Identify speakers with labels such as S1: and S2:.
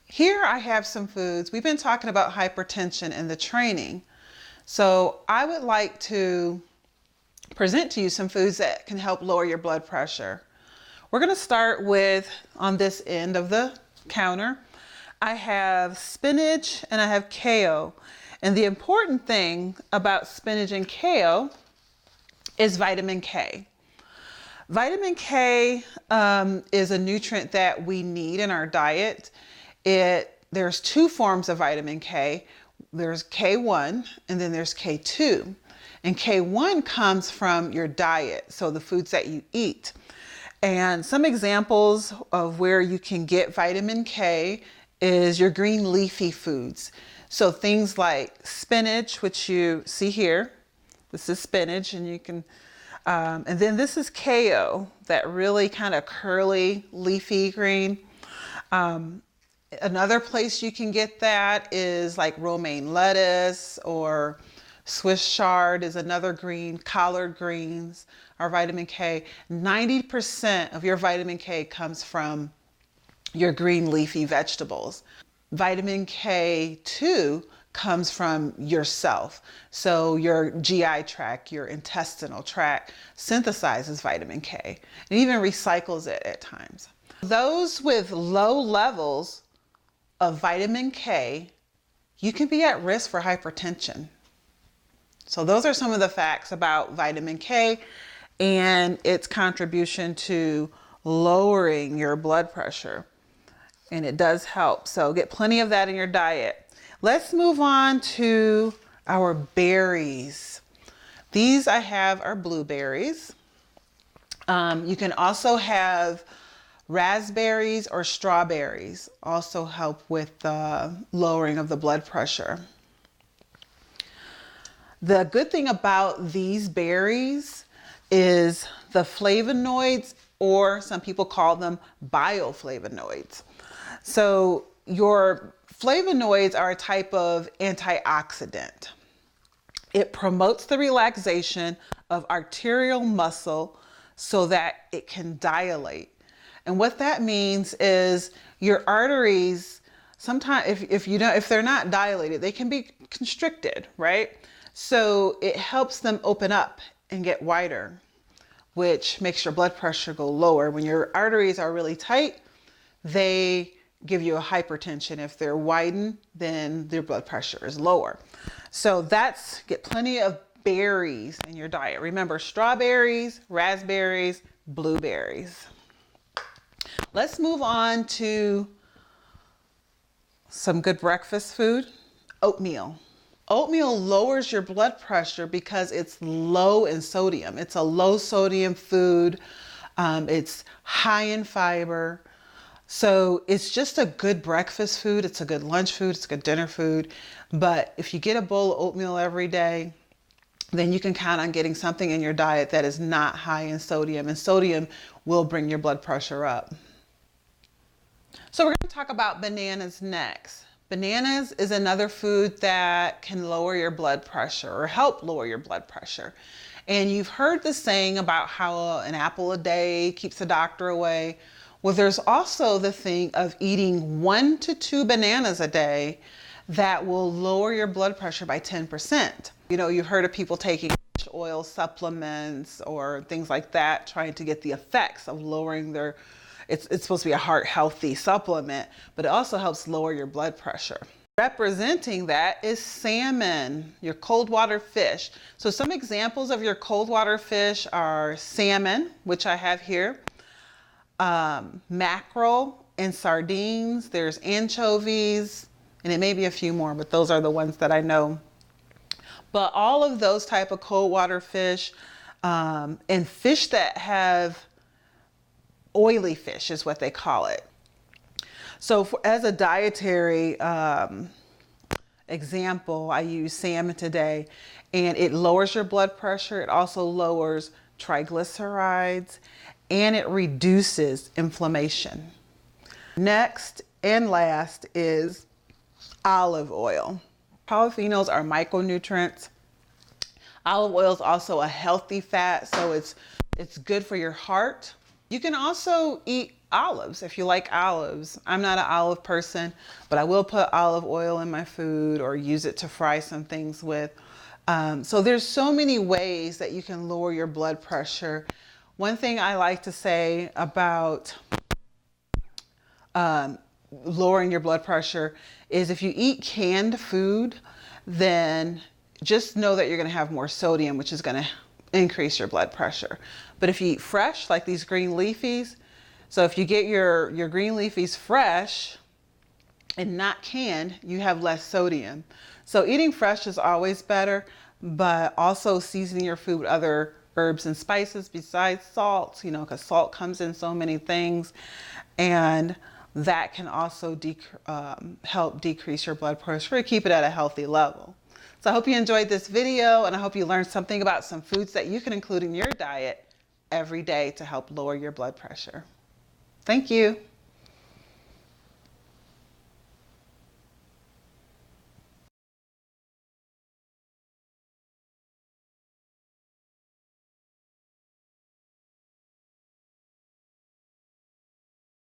S1: Here I have some foods. We've been talking about hypertension in the training. So I would like to present to you some foods that can help lower your blood pressure. We're going to start with, on this end of the counter, I have spinach and I have kale. And the important thing about spinach and kale is vitamin K. Vitamin K is a nutrient that we need in our diet. There's two forms of vitamin K. There's K1 and then there's K2. And K1 comes from your diet, so the foods that you eat. And some examples of where you can get vitamin K is your green leafy foods. So things like spinach, which you see here. This is spinach, and you can, and then this is kale, that really kind of curly leafy green. Another place you can get that is like romaine lettuce, or Swiss chard is another green. Collard greens are vitamin K. 90% of your vitamin K comes from your green leafy vegetables. Vitamin K2 comes from yourself. So your GI tract, your intestinal tract synthesizes vitamin K and even recycles it at times. Those with low levels of vitamin K, you can be at risk for hypertension. So those are some of the facts about vitamin K and its contribution to lowering your blood pressure. And it does help. So get plenty of that in your diet. Let's move on to our berries. These I have are blueberries. You can also have raspberries or strawberries, also help with the lowering of the blood pressure. The good thing about these berries is the flavonoids, or some people call them bioflavonoids. So your flavonoids are a type of antioxidant. It promotes the relaxation of arterial muscle so that it can dilate. And what that means is your arteries, sometimes if they're not dilated, they can be constricted, right? So it helps them open up and get wider, which makes your blood pressure go lower. When your arteries are really tight, they give you a hypertension. If they're widened, then their blood pressure is lower. So get plenty of berries in your diet. Remember, strawberries, raspberries, blueberries. Let's move on to some good breakfast food. Oatmeal. Oatmeal lowers your blood pressure because it's low in sodium. It's a low sodium food. It's high in fiber. So it's just a good breakfast food. It's a good lunch food. It's a good dinner food. But if you get a bowl of oatmeal every day, then you can count on getting something in your diet that is not high in sodium. And sodium will bring your blood pressure up. So we're going to talk about bananas next. Bananas is another food that can lower your blood pressure or help lower your blood pressure. And you've heard the saying about how an apple a day keeps the doctor away. Well, there's also the thing of eating 1 to 2 bananas a day that will lower your blood pressure by 10%. You know, you've heard of people taking fish oil supplements or things like that, trying to get the effects of lowering their, it's supposed to be a heart healthy supplement, but it also helps lower your blood pressure. Representing that is salmon, your cold water fish. So some examples of your cold water fish are salmon, which I have here, mackerel and sardines. There's anchovies, and it may be a few more, but those are the ones that I know. But all of those type of cold water fish, and fish that have oily fish is what they call it. So as a dietary example, I use salmon today, and it lowers your blood pressure. It also lowers triglycerides, and it reduces inflammation. Next and last is olive oil. Polyphenols are micronutrients Olive oil is also a healthy fat, so it's good for your heart. You can also eat olives if you like olives. I'm not an olive person, but I will put olive oil in my food or use it to fry some things with. So there's so many ways that you can lower your blood pressure. One thing I like to say about lowering your blood pressure is if you eat canned food, then just know that you're going to have more sodium, which is going to increase your blood pressure. But if you eat fresh, like these green leafies, so if you get your green leafies fresh and not canned, you have less sodium. So eating fresh is always better, but also seasoning your food with other herbs and spices besides salt, because salt comes in so many things, and that can also help decrease your blood pressure or keep it at a healthy level. So I hope you enjoyed this video, and I hope you learned something about some foods that you can include in your diet every day to help lower your blood pressure. Thank you.